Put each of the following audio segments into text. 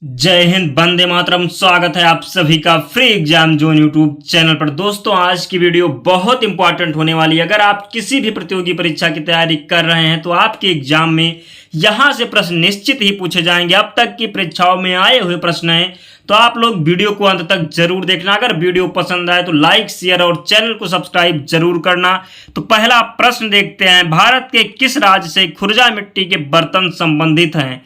जय हिंद, वंदे मातरम। स्वागत है आप सभी का free exam zone YouTube channel पर। दोस्तों, आज की वीडियो बहुत इंपॉर्टेंट होने वाली है। अगर आप किसी भी प्रतियोगी परीक्षा की तैयारी कर रहे हैं तो आपके एग्जाम में यहां से प्रश्न निश्चित ही पूछे जाएंगे। अब तक की परीक्षाओं में आए हुए प्रश्न हैं, तो आप लोग वीडियो को अंत तक जरूर देखना। अगर वीडियो पसंद आए तो लाइक, शेयर और चैनल को सब्सक्राइब जरूर करना। तो पहला प्रश्न देखते हैं, भारत के किस राज्य से खुरजा मिट्टी के बर्तन संबंधित हैं?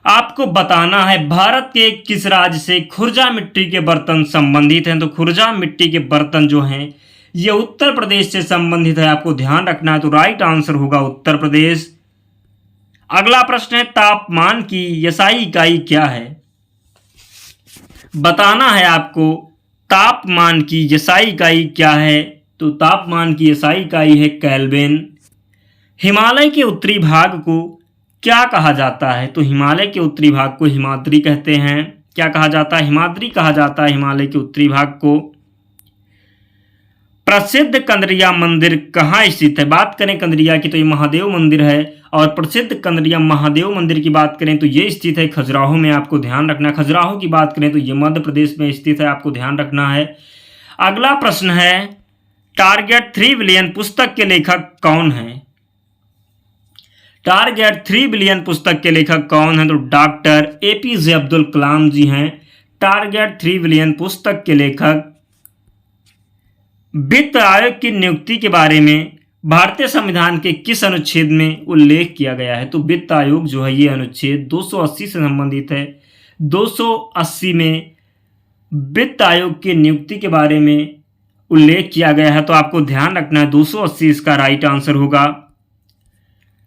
आपको बताना है भारत के किस राज्य से खुरजा मिट्टी के बर्तन संबंधित हैं। तो खुरजा मिट्टी के बर्तन जो हैं ये उत्तर प्रदेश से संबंधित है, आपको ध्यान रखना है। तो राइट आंसर होगा उत्तर प्रदेश। अगला प्रश्न है, तापमान की SI इकाई क्या है? बताना है आपको तापमान की SI इकाई क्या है। तो तापमान की SI इकाई है केल्विन। हिमालय के उत्तरी भाग को क्या कहा जाता है? तो हिमालय के उत्तरी भाग को हिमाद्री कहते हैं। क्या कहा जाता है? हिमाद्री कहा जाता है हिमालय के उत्तरी भाग को। प्रसिद्ध कंदरिया मंदिर कहाँ स्थित है? बात करें कंदरिया की तो ये महादेव मंदिर है, और प्रसिद्ध कंदरिया महादेव मंदिर की बात करें तो ये स्थित है खजुराहो में, आपको ध्यान रखना। खजुराहो की बात करें तो ये मध्य प्रदेश में स्थित है, आपको ध्यान रखना है। अगला प्रश्न है, टारगेट 3 बिलियन पुस्तक के लेखक कौन है? टारगेट 3 बिलियन पुस्तक के लेखक कौन हैं? तो डॉक्टर APJ अब्दुल कलाम जी हैं टारगेट 3 बिलियन पुस्तक के लेखक। वित्त आयोग की नियुक्ति के बारे में भारतीय संविधान के किस अनुच्छेद में उल्लेख किया गया है? तो वित्त आयोग जो है ये अनुच्छेद 280 से संबंधित है। 280 में वित्त आयोग की नियुक्ति के बारे में उल्लेख किया गया है, तो आपको ध्यान रखना है 280 इसका राइट आंसर होगा।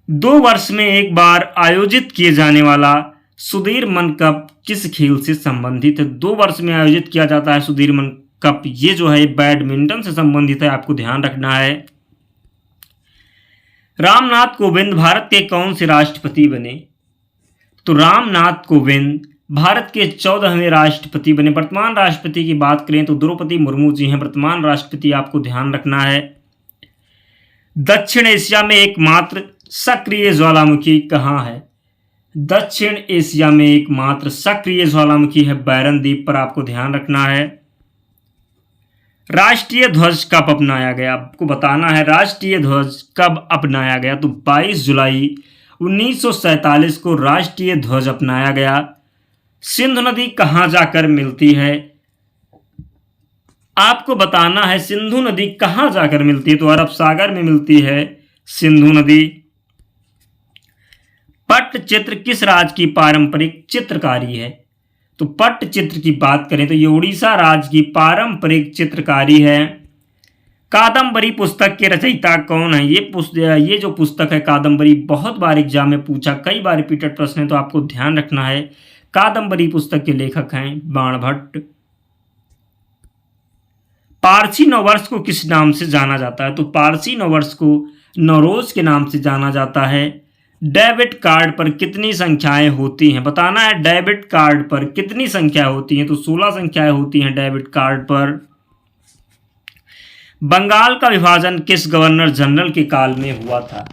2 वर्ष में एक बार आयोजित किए जाने वाला सुधीरमन कप किस खेल से संबंधित है? 2 वर्ष में आयोजित किया जाता है सुधीरमन कप, ये जो है बैडमिंटन से संबंधित है, आपको ध्यान रखना है। रामनाथ कोविंद भारत के कौन से राष्ट्रपति बने? तो रामनाथ कोविंद भारत के 14वें राष्ट्रपति बने। वर्तमान राष्ट्रपति की बात करें तो द्रौपदी मुर्मू जी हैं वर्तमान राष्ट्रपति, आपको ध्यान रखना है। दक्षिण एशिया में एकमात्र सक्रिय ज्वालामुखी कहाँ है? दक्षिण एशिया में एकमात्र सक्रिय ज्वालामुखी है बैरन द्वीप पर, आपको ध्यान रखना है। राष्ट्रीय ध्वज कब अपनाया गया? आपको बताना है राष्ट्रीय ध्वज कब अपनाया गया। तो 22 जुलाई 1947 को राष्ट्रीय ध्वज अपनाया गया। सिंधु नदी कहाँ जाकर मिलती है? आपको बताना है सिंधु नदी कहाँ जाकर मिलती है। तो अरब सागर में मिलती है सिंधु नदी। पट्टचित्र किस राज्य की पारंपरिक चित्रकारी है? तो पट्टचित्र की बात करें तो ये उड़ीसा राज्य की पारंपरिक चित्रकारी है। कादम्बरी पुस्तक के रचयिता कौन है? ये जो पुस्तक है कादम्बरी, बहुत बार एग्जाम में पूछा, कई बार रिपीटेड प्रश्न है, तो आपको ध्यान रखना है कादम्बरी पुस्तक के लेखक हैं बाणभट्ट। पारसी नववर्ष को किस नाम से जाना जाता है? तो पारसी नववर्ष को नवरोज के नाम से जाना जाता है। डेबिट कार्ड पर कितनी संख्याएं होती हैं? बताना है डेबिट कार्ड पर कितनी संख्या होती हैं? तो 16 संख्याएं होती हैं डेबिट कार्ड पर। बंगाल का विभाजन किस गवर्नर जनरल के काल में हुआ था?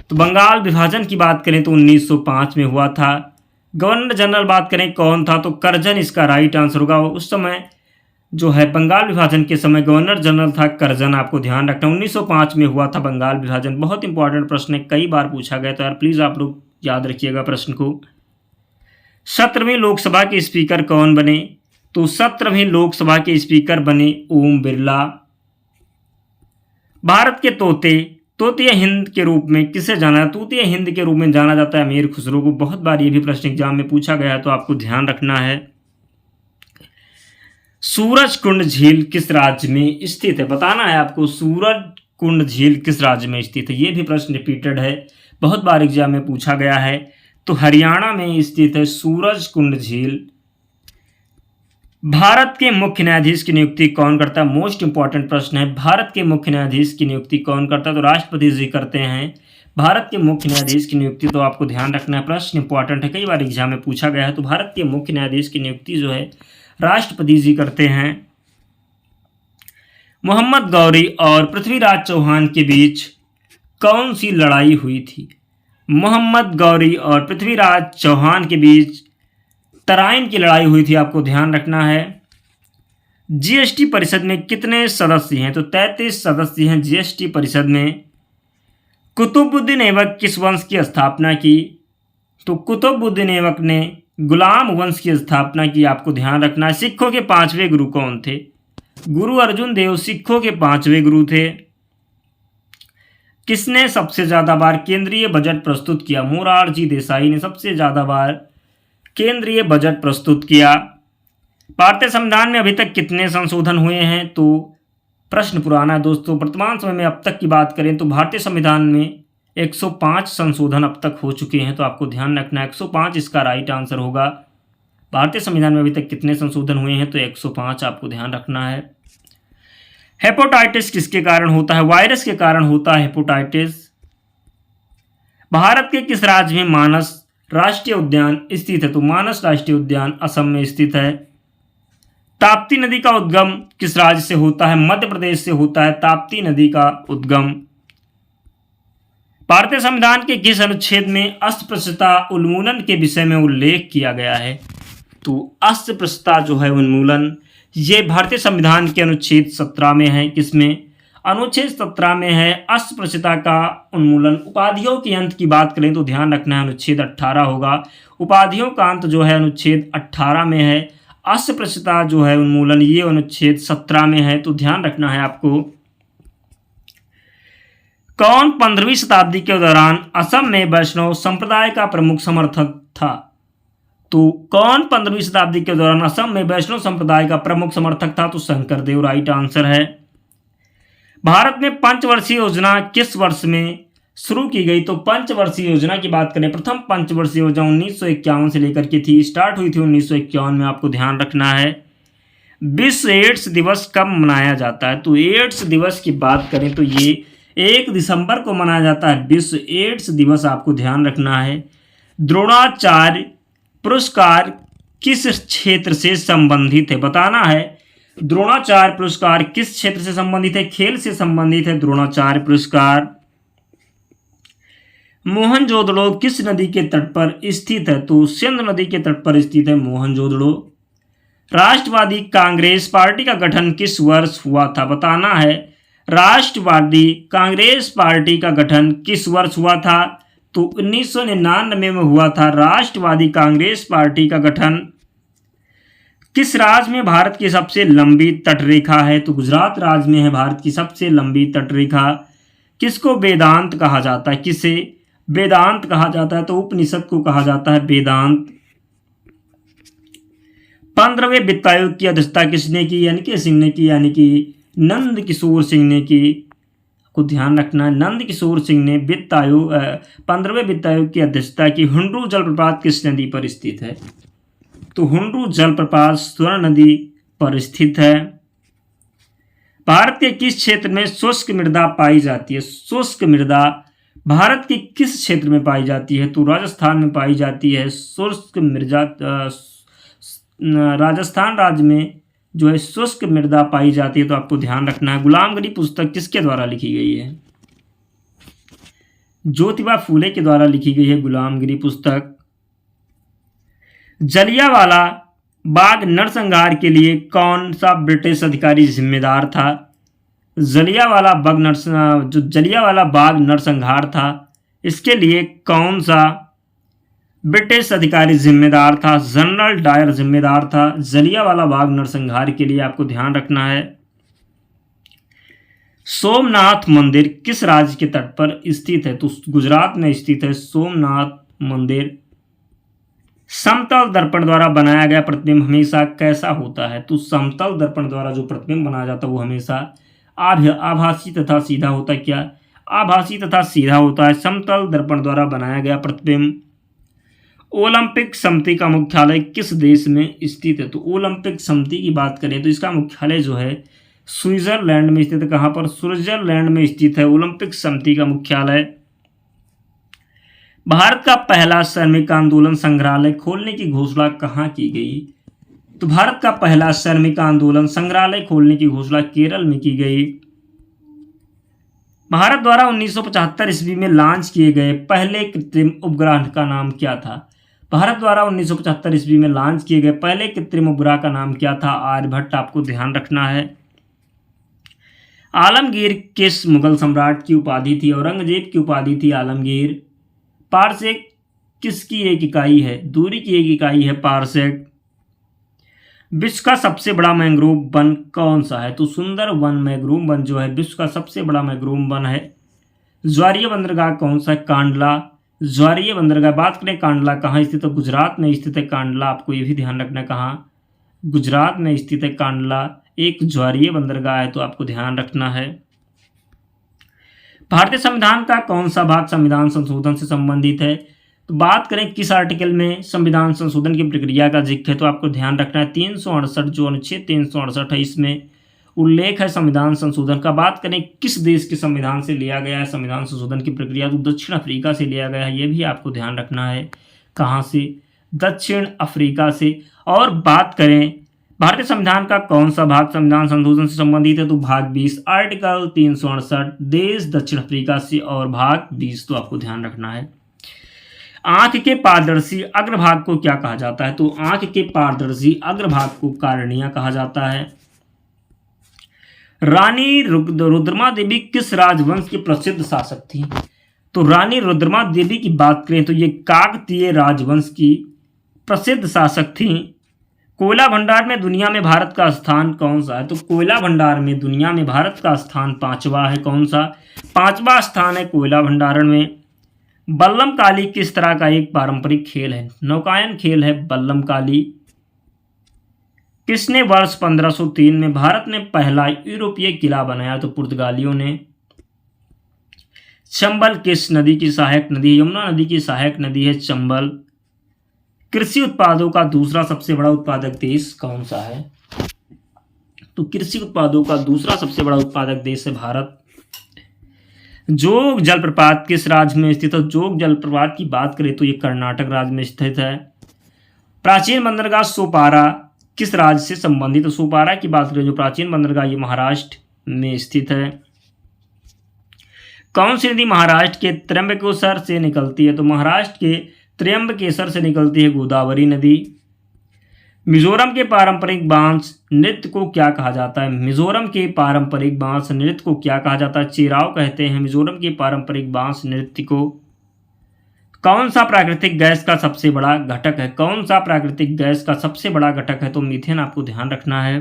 तो बंगाल विभाजन की बात करें तो 1905 में हुआ था। गवर्नर जनरल बात करें कौन था? तो करजन इसका राइट आंसर होगा। उस समय जो है बंगाल विभाजन के समय गवर्नर जनरल था करजन, आपको ध्यान रखना। 1905 में हुआ था बंगाल विभाजन। बहुत इंपॉर्टेंट प्रश्न है, कई बार पूछा गया, तो यार प्लीज़ आप लोग याद रखिएगा प्रश्न को। 17वीं लोकसभा के स्पीकर कौन बने? तो 17वीं लोकसभा के स्पीकर बने ओम बिरला। भारत के तोतिया हिंद के रूप में किसे जाना है? तूतिया हिंद के रूप में जाना जाता है अमीर खुसरो को। बहुत बार ये भी प्रश्न एग्जाम में पूछा गया है, तो आपको ध्यान रखना है। सूरज कुंड झील किस राज्य में स्थित है? बताना है आपको सूरज कुंड झील किस राज्य में स्थित है। ये भी प्रश्न रिपीटेड है, बहुत बार एग्जाम में पूछा गया है। तो हरियाणा में स्थित है सूरज कुंड झील। भारत के मुख्य न्यायाधीश की नियुक्ति कौन करता है? मोस्ट इंपॉर्टेंट प्रश्न है, भारत के मुख्य न्यायाधीश की नियुक्ति कौन करता है? तो राष्ट्रपति जी करते हैं भारत के मुख्य न्यायाधीश की नियुक्ति। तो आपको ध्यान रखना है, प्रश्न इंपॉर्टेंट है, कई बार एग्जाम में पूछा गया है। तो भारत के मुख्य न्यायाधीश की नियुक्ति जो है राष्ट्रपति जी करते हैं। मोहम्मद गौरी और पृथ्वीराज चौहान के बीच कौन सी लड़ाई हुई थी? मोहम्मद गौरी और पृथ्वीराज चौहान के बीच तराइन की लड़ाई हुई थी, आपको ध्यान रखना है। जीएसटी परिषद में कितने सदस्य हैं? तो 33 सदस्य हैं जीएसटी परिषद में। कुतुबुद्दीन ऐबक किस वंश की स्थापना की? तो कुतुबुद्दीन ऐबक ने गुलाम वंश की स्थापना की, आपको ध्यान रखना है। सिखों के 5वें गुरु कौन थे? गुरु अर्जुन देव सिखों के 5वें गुरु थे। किसने सबसे ज्यादा बार केंद्रीय बजट प्रस्तुत किया? मोरारजी देसाई ने सबसे ज्यादा बार केंद्रीय बजट प्रस्तुत किया। भारतीय संविधान में अभी तक कितने संशोधन हुए हैं? तो प्रश्न पुराना है दोस्तों। वर्तमान समय में अब तक की बात करें तो भारतीय संविधान में 105 संशोधन अब तक हो चुके हैं, तो आपको ध्यान रखना है 105 इसका राइट आंसर होगा। भारतीय संविधान में अभी तक कितने संशोधन हुए हैं? तो 105 आपको ध्यान रखना है। हेपेटाइटिस किसके कारण होता है? वायरस के कारण होता है हेपेटाइटिस। भारत के किस राज्य में मानस राष्ट्रीय उद्यान स्थित है? तो मानस राष्ट्रीय उद्यान असम में स्थित है। ताप्ती नदी का उद्गम किस राज्य से होता है? मध्य प्रदेश से होता है ताप्ती नदी का उद्गम। भारतीय संविधान के किस अनुच्छेद में अस्पृश्यता उन्मूलन के विषय में उल्लेख किया गया है? तो अस्पृश्यता जो है उन्मूलन, ये भारतीय संविधान के अनुच्छेद 17 में है। किसमें? अनुच्छेद 17 में है अस्पृश्यता का उन्मूलन। उपाधियों के अंत की बात करें तो ध्यान रखना है अनुच्छेद 18 होगा। उपाधियों का अंत जो है अनुच्छेद 18 में है। अस्पृश्यता जो है उन्मूलन ये अनुच्छेद 17 में है, तो ध्यान रखना है आपको। कौन 15वीं शताब्दी के दौरान असम में वैष्णव संप्रदाय का प्रमुख समर्थक था? तो कौन 15वीं शताब्दी के दौरान असम में वैष्णव संप्रदाय का प्रमुख समर्थक था? तो शंकरदेव राइट आंसर है। भारत में पंचवर्षीय योजना किस वर्ष में शुरू की गई? तो पंचवर्षीय योजना की बात करें, प्रथम पंचवर्षीय योजना 1951 से लेकर के थी, स्टार्ट हुई थी 1951 में, आपको ध्यान रखना है। विश्व एड्स दिवस कब मनाया जाता है? तो एड्स दिवस की बात करें तो ये 1 दिसंबर को मनाया जाता है विश्व एड्स दिवस, आपको ध्यान रखना है। द्रोणाचार्य पुरस्कार किस क्षेत्र से संबंधित है? बताना है। द्रोणाचार्य पुरस्कार किस क्षेत्र से संबंधित है? खेल से संबंधित है द्रोणाचार्य पुरस्कार। मोहनजोदड़ो किस नदी के तट पर स्थित है? तो सिंध नदी के तट पर स्थित है मोहनजोदड़ो। राष्ट्रवादी कांग्रेस पार्टी का गठन किस वर्ष हुआ था? बताना है। राष्ट्रवादी कांग्रेस पार्टी का गठन किस वर्ष हुआ था? तो 1999 में हुआ था राष्ट्रवादी कांग्रेस पार्टी का गठन। किस राज्य में भारत की सबसे लंबी तटरेखा है? तो गुजरात राज्य में है भारत की सबसे लंबी तटरेखा। किसको वेदांत कहा जाता है? किसे वेदांत कहा जाता है? तो उपनिषद को कहा जाता है वेदांत। 15वें वित्त आयोग की अध्यक्षता किसने की? यानी कि सिंह ने की, यानी कि नंद किशोर सिंह ने की, को ध्यान रखना है। नंद किशोर सिंह ने वित्त आयोग 15वें वित्त आयोग की अध्यक्षता की। हुंड्रू जलप्रपात किस नदी पर स्थित है? तो हुंड्रू जलप्रपात स्वर्ण नदी पर स्थित है। भारत के किस क्षेत्र में शुष्क मृदा पाई जाती है? शुष्क मृदा भारत के किस क्षेत्र में पाई जाती है? तो राजस्थान में पाई जाती है शुष्क मृदा। राजस्थान राज्य में जो है शुष्क मृदा पाई जाती है, तो आपको ध्यान रखना है। गुलामगिरी पुस्तक किसके द्वारा लिखी गई है? ज्योतिबा फूले के द्वारा लिखी गई है गुलामगिरी पुस्तक। जलियांवाला बाग नरसंहार के लिए कौन सा ब्रिटिश अधिकारी जिम्मेदार था? जलियांवाला बाग नरसंहार था, इसके लिए कौन सा ब्रिटिश अधिकारी जिम्मेदार था? जनरल डायर जिम्मेदार था जलियांवाला बाग नरसंहार के लिए, आपको ध्यान रखना है। सोमनाथ मंदिर किस राज्य के तट पर स्थित है? तो गुजरात में स्थित है सोमनाथ मंदिर। समतल दर्पण द्वारा बनाया गया प्रतिबिंब हमेशा कैसा होता है? तो समतल दर्पण द्वारा जो प्रतिबिंब बनाया जाता है वो हमेशा आभासी तथा सीधा होता है। क्या? आभासी तथा सीधा होता है समतल दर्पण द्वारा बनाया गया प्रतिबिंब। ओलंपिक समिति का मुख्यालय किस देश में स्थित है? तो ओलंपिक समिति की बात करें तो इसका मुख्यालय जो है स्विट्जरलैंड में स्थित है। कहाँ पर? स्विट्जरलैंड में स्थित है ओलंपिक समिति का मुख्यालय। भारत का पहला श्रमिक आंदोलन संग्रहालय खोलने की घोषणा कहाँ की गई? तो भारत का पहला श्रमिक आंदोलन संग्रहालय खोलने की घोषणा केरल में की गई। भारत द्वारा 1975 ईस्वी में लॉन्च किए गए पहले कृत्रिम उपग्रह का नाम क्या था? भारत द्वारा 1975 ईस्वी में लॉन्च किए गए पहले कृत्रिम उपग्रह का नाम क्या था? आर्यभट्ट, आपको ध्यान रखना है। आलमगीर किस मुगल सम्राट की उपाधि थी? औरंगजेब की उपाधि थी आलमगीर। पारसेक किसकी एक इकाई है? दूरी की एक इकाई है पारसेक। विश्व का सबसे बड़ा मैंग्रोव वन कौन सा है? तो सुंदर वन मैंग्रोव वन जो है विश्व का सबसे बड़ा मैंग्रोव वन है। ज्वारीय बंदरगाह कौन सा है? कांडला। ज्वारीय बंदरगाह, बात करें कांडला कहाँ स्थित है? गुजरात में स्थित है कांडला, आपको ये भी ध्यान रखना कहाँ? गुजरात में स्थित है कांडला, एक ज्वारीय बंदरगाह है, तो आपको ध्यान रखना है। भारतीय संविधान का कौन सा भाग संविधान संशोधन से संबंधित है? तो बात करें किस आर्टिकल में संविधान संशोधन की प्रक्रिया का जिक्र है, तो आपको ध्यान रखना है 368 जो अनुच्छेद 368 है इसमें उल्लेख है संविधान संशोधन का। बात करें किस देश के संविधान से लिया गया है संविधान संशोधन की प्रक्रिया, तो दक्षिण अफ्रीका से लिया गया है, ये भी आपको ध्यान रखना है। कहाँ से? दक्षिण अफ्रीका से। और बात करें भारतीय संविधान का कौन सा भाग संविधान संशोधन से संबंधित है, तो भाग 20 आर्टिकल 368 देश दक्षिण अफ्रीका से और भाग 20, तो आपको ध्यान रखना है। आंख के पारदर्शी अग्रभाग को क्या कहा जाता है? तो आंख के पारदर्शी अग्रभाग को कार्निया कहा जाता है। रानी रुद्रमा देवी किस राजवंश की प्रसिद्ध शासक थी? तो रानी रुद्रमा देवी की बात करें तो ये काकतीय राजवंश की प्रसिद्ध शासक थी। कोयला भंडार में दुनिया में भारत का स्थान कौन सा है? तो कोयला भंडार में दुनिया में भारत का स्थान 5वां है। कौन सा? 5वां स्थान है कोयला भंडारण में। बल्लम काली किस तरह का एक पारंपरिक खेल है? नौकायन खेल है बल्लम काली। किसने वर्ष 1503 में भारत में पहला यूरोपीय किला बनाया? तो पुर्तगालियों ने। चंबल किस नदी की सहायक नदी? यमुना नदी की सहायक नदी है चंबल। कृषि उत्पादों का दूसरा सबसे बड़ा उत्पादक देश कौन सा है? तो कृषि उत्पादों का दूसरा सबसे बड़ा उत्पादक देश है भारत। जोग जलप्रपात किस राज्य में स्थित है? जोग जलप्रपात की बात करें तो ये कर्नाटक राज्य में स्थित है। प्राचीन बंदरगाह सोपारा किस राज्य से संबंधित है? सोपारा की बात करें जो प्राचीन बंदरगाह ये महाराष्ट्र में स्थित है। कौन सी नदी महाराष्ट्र के त्र्यंबकेश्वर से निकलती है? तो महाराष्ट्र के त्र्यंबकेश्वर से निकलती है गोदावरी नदी। मिजोरम के पारंपरिक बांस नृत्य को क्या कहा जाता है? मिजोरम के पारंपरिक बांस नृत्य को क्या कहा जाता है? चेराव कहते हैं मिजोरम के पारंपरिक बांस नृत्य को। कौन सा प्राकृतिक गैस का सबसे बड़ा घटक है? कौन सा प्राकृतिक गैस का सबसे बड़ा घटक है? तो मीथेन, आपको ध्यान रखना है।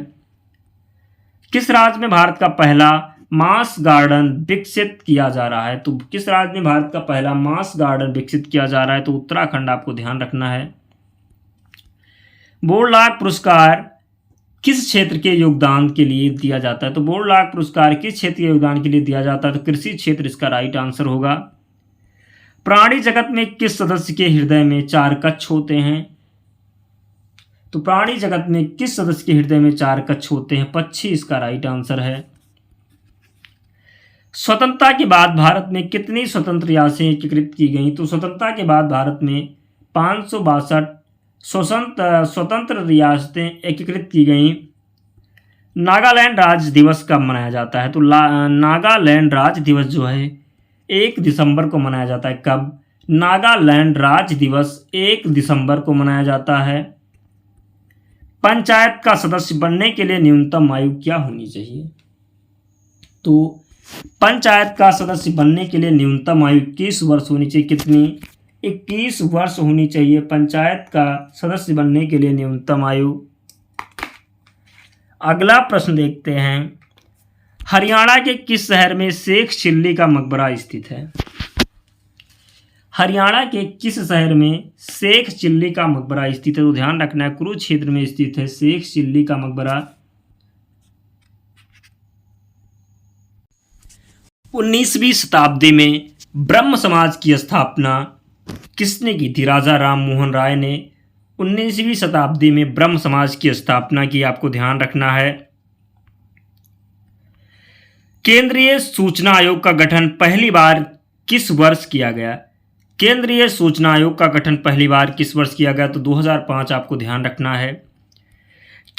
किस राज्य में भारत का पहला मांस गार्डन विकसित किया जा रहा है? तो किस राज्य में भारत का पहला मांस गार्डन विकसित किया जा रहा है? तो उत्तराखंड, आपको ध्यान रखना है। बोरलाग पुरस्कार किस क्षेत्र के योगदान के लिए दिया जाता है? तो बोरलाग पुरस्कार किस क्षेत्र के योगदान के लिए दिया जाता है? तो कृषि क्षेत्र इसका राइट आंसर होगा। प्राणी जगत में किस सदस्य के हृदय में 4 कक्ष होते हैं? तो प्राणी जगत में किस सदस्य के हृदय में 4 कक्ष होते हैं? पक्षी इसका राइट आंसर है। स्वतंत्रता के बाद भारत में कितनी स्वतंत्र रियासतें एकीकृत की गई? तो स्वतंत्रता के बाद भारत में 562 स्वतंत्र रियासतें एकीकृत की गई। नागालैंड राज्य दिवस कब मनाया जाता है? तो नागालैंड राज्य दिवस जो है 1 दिसंबर को मनाया जाता है। कब? नागालैंड राज्य दिवस 1 दिसंबर को मनाया जाता है। पंचायत का सदस्य बनने के लिए न्यूनतम आयु क्या होनी चाहिए? तो पंचायत का सदस्य बनने के लिए न्यूनतम आयु 21 वर्ष होनी चाहिए। कितनी? 21 वर्ष होनी चाहिए पंचायत का सदस्य बनने के लिए न्यूनतम आयु। अगला प्रश्न देखते हैं। हरियाणा के किस शहर में शेख चिल्ली का मकबरा स्थित है? हरियाणा के किस शहर में शेख चिल्ली का मकबरा स्थित है? तो ध्यान रखना है कुरुक्षेत्र में स्थित है शेख चिल्ली का मकबरा। 19वीं शताब्दी में ब्रह्म समाज की स्थापना किसने की थी? राजा राम मोहन राय ने 19वीं शताब्दी में ब्रह्म समाज की स्थापना की, आपको ध्यान रखना है। केंद्रीय सूचना आयोग का गठन पहली बार किस वर्ष किया गया? केंद्रीय सूचना आयोग का गठन पहली बार किस वर्ष किया गया? तो 2005, आपको ध्यान रखना है।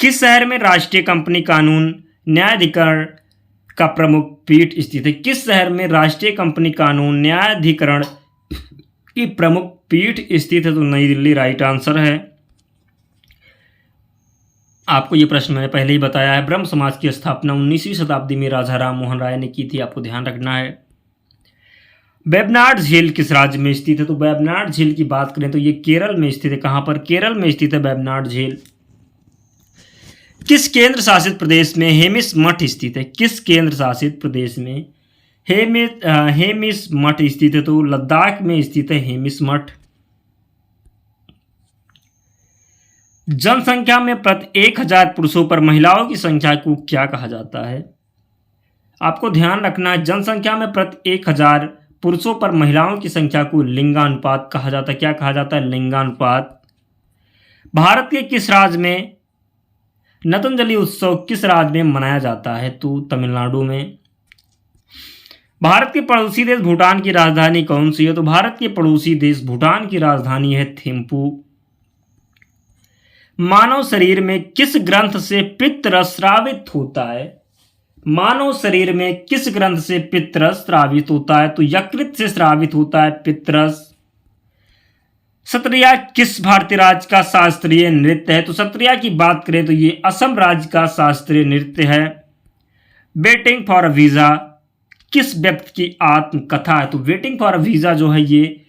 किस शहर में राष्ट्रीय कंपनी कानून न्यायाधिकरण का प्रमुख पीठ स्थित है? किस शहर में राष्ट्रीय कंपनी कानून न्यायाधिकरण की प्रमुख पीठ स्थित है तो नई दिल्ली राइट आंसर है। आपको ये प्रश्न मैंने पहले ही बताया है। ब्रह्म समाज की स्थापना 19वीं शताब्दी में राजा राम मोहन राय ने की थी, आपको ध्यान रखना है। वेबनाड झील किस राज्य में स्थित है? तो वेबनाड झील की बात करें तो ये केरल में स्थित है। कहाँ पर? केरल में स्थित है वेबनाड झील। किस केंद्र शासित प्रदेश में हेमिस मठ स्थित है? किस केंद्र शासित प्रदेश में हेमिस मठ स्थित है? तो लद्दाख में स्थित है हेमिस मठ। जनसंख्या में प्रति 1000 पुरुषों पर महिलाओं की संख्या को क्या कहा जाता है? आपको ध्यान रखना है, जनसंख्या में प्रति 1000 पुरुषों पर महिलाओं की संख्या को लिंगानुपात कहा जाता है। क्या कहा जाता है? लिंगानुपात। भारत के किस राज्य में नतंजलि उत्सव किस राज्य में मनाया जाता है? तो तमिलनाडु में। भारत के पड़ोसी देश भूटान की राजधानी कौन सी है? तो भारत के पड़ोसी देश भूटान की राजधानी है थिम्पू। मानव शरीर में किस ग्रंथ से पित्तरस स्रावित होता है? मानव शरीर में किस ग्रंथ से पित्तरस स्रावित होता है? तो यकृत से स्रावित होता है पित्तरस। सत्रिया किस भारतीय राज्य का शास्त्रीय नृत्य है? तो सत्रिया की बात करें तो ये असम राज्य का शास्त्रीय नृत्य है। वेटिंग फॉर अ वीजा किस व्यक्ति की आत्मकथा है? तो वेटिंग फॉर अ वीजा जो है ये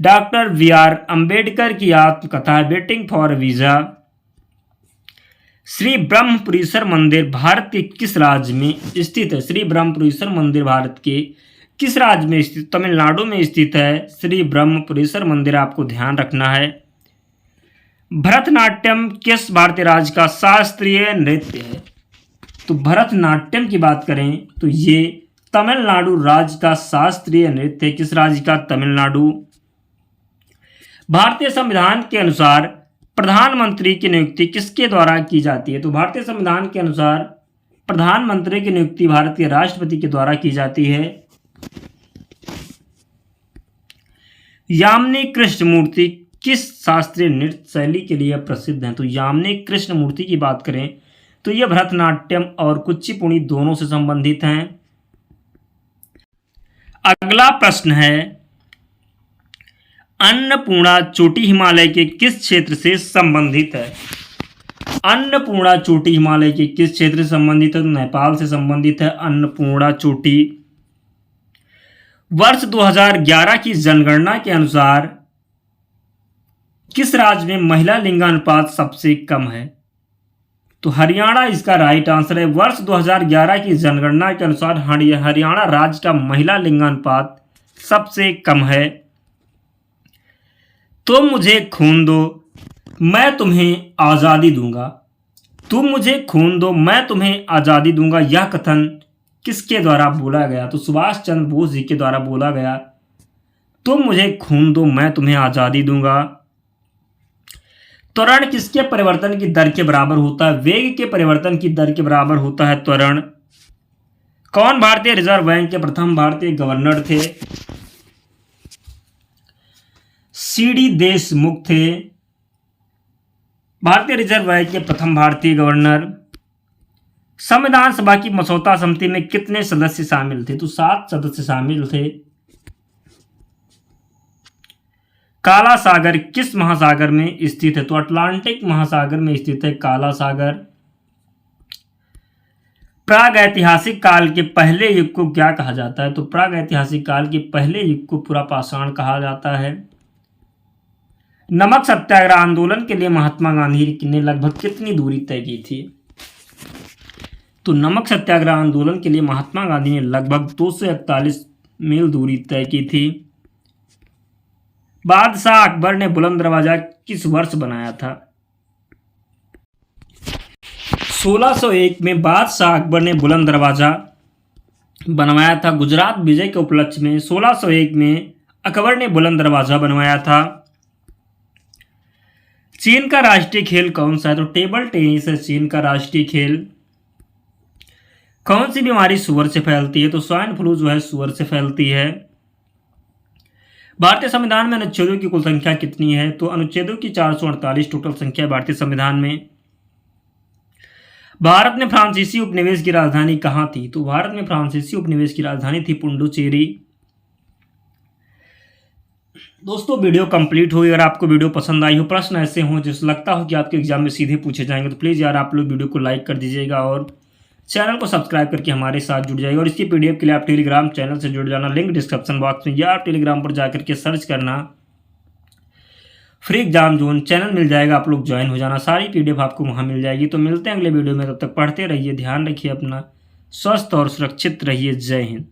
डॉक्टर BR अंबेडकर की आत्मकथा है। Waiting for a visa. Shri Brahmapurishwar मंदिर भारत के किस राज्य में स्थित है? श्री ब्रह्मपुरीश्वर मंदिर भारत के किस राज्य में स्थित? तमिलनाडु में स्थित है श्री ब्रह्मपुरीश्वर मंदिर, आपको ध्यान रखना है। भरतनाट्यम किस भारतीय राज्य का शास्त्रीय नृत्य है? तो भरतनाट्यम की बात करें तो ये तमिलनाडु राज्य का शास्त्रीय नृत्य है। किस राज्य का? तमिलनाडु। भारतीय संविधान के अनुसार प्रधानमंत्री की नियुक्ति किसके द्वारा की जाती है? तो भारतीय संविधान के अनुसार प्रधानमंत्री की नियुक्ति भारत के राष्ट्रपति के द्वारा की जाती है। यामिनी कृष्णमूर्ति किस शास्त्रीय नृत्य शैली के लिए प्रसिद्ध हैं? तो यामिनी कृष्णमूर्ति की बात करें तो यह भरतनाट्यम और कुचिपुड़ी दोनों से संबंधित हैं। अगला प्रश्न है, अन्नपूर्णा चोटी हिमालय के किस क्षेत्र से संबंधित है? अन्नपूर्णा चोटी हिमालय के किस क्षेत्र से संबंधित है? नेपाल से संबंधित है अन्नपूर्णा चोटी। वर्ष 2011 की जनगणना के अनुसार किस राज्य में महिला लिंगानुपात सबसे कम है? तो हरियाणा इसका राइट आंसर है। वर्ष 2011 की जनगणना के अनुसार हरियाणा राज्य का महिला लिंगानुपात सबसे कम है। तुम मुझे खून दो मैं तुम्हें आज़ादी दूंगा। तुम मुझे खून दो मैं तुम्हें आज़ादी दूंगा, यह कथन किसके द्वारा बोला गया? तो सुभाष चंद्र बोस जी के द्वारा बोला गया। तुम मुझे खून दो मैं तुम्हें आज़ादी दूंगा। त्वरण किसके परिवर्तन की दर के बराबर होता है? वेग के परिवर्तन की दर के बराबर होता है त्वरण। कौन भारतीय रिजर्व बैंक के प्रथम भारतीय गवर्नर थे? CD देशमुख थे भारतीय रिजर्व बैंक के प्रथम भारतीय गवर्नर। संविधान सभा की मसौदा समिति में कितने सदस्य शामिल थे? तो 7 सदस्य शामिल थे। काला सागर किस महासागर में स्थित है? तो अटलांटिक महासागर में स्थित है काला सागर। प्रागैतिहासिक काल के पहले युग को क्या कहा जाता है? तो प्रागैतिहासिक काल के पहले युग को पुरा पाषाण कहा जाता है। नमक सत्याग्रह आंदोलन के लिए महात्मा गांधी ने लगभग कितनी दूरी तय की थी? तो नमक सत्याग्रह आंदोलन के लिए महात्मा गांधी ने लगभग 241 मील दूरी तय की थी। बादशाह अकबर ने बुलंद दरवाजा किस वर्ष बनाया था? 1601 में बादशाह अकबर ने बुलंद दरवाजा बनवाया था। गुजरात विजय के उपलक्ष्य में 1601 में अकबर ने बुलंद दरवाजा बनवाया था। चीन का राष्ट्रीय खेल कौन सा है? तो टेबल टेनिस है चीन का राष्ट्रीय खेल। कौन सी बीमारी सुअर से फैलती है? तो स्वाइन फ्लू जो है सुअर से फैलती है। भारतीय संविधान में अनुच्छेदों की कुल संख्या कितनी है? तो अनुच्छेदों की 448 टोटल संख्या भारतीय संविधान में। भारत में फ्रांसीसी उपनिवेश की राजधानी कहाँ थी? तो भारत में फ्रांसीसी उपनिवेश की राजधानी थी पुडुचेरी। दोस्तों वीडियो कंप्लीट हुई। अगर आपको वीडियो पसंद आई हो, प्रश्न ऐसे हों जिस लगता हो कि आपके एग्जाम में सीधे पूछे जाएंगे, तो प्लीज़ यार आप लोग वीडियो को लाइक कर दीजिएगा और चैनल को सब्सक्राइब करके हमारे साथ जुड़ जाएगा। और इसकी पीडीएफ के लिए आप टेलीग्राम चैनल से जुड़ जाना, लिंक डिस्क्रिप्शन बॉक्स में, या आप टेलीग्राम पर जाकर के सर्च करना फ्री एग्जाम जोन, चैनल मिल जाएगा, आप लोग ज्वाइन हो जाना, सारी पीडीएफ आपको वहाँ मिल जाएगी। तो मिलते हैं अगले वीडियो में, तब तक पढ़ते रहिए, ध्यान रखिए अपना, स्वस्थ और सुरक्षित रहिए। जय हिंद।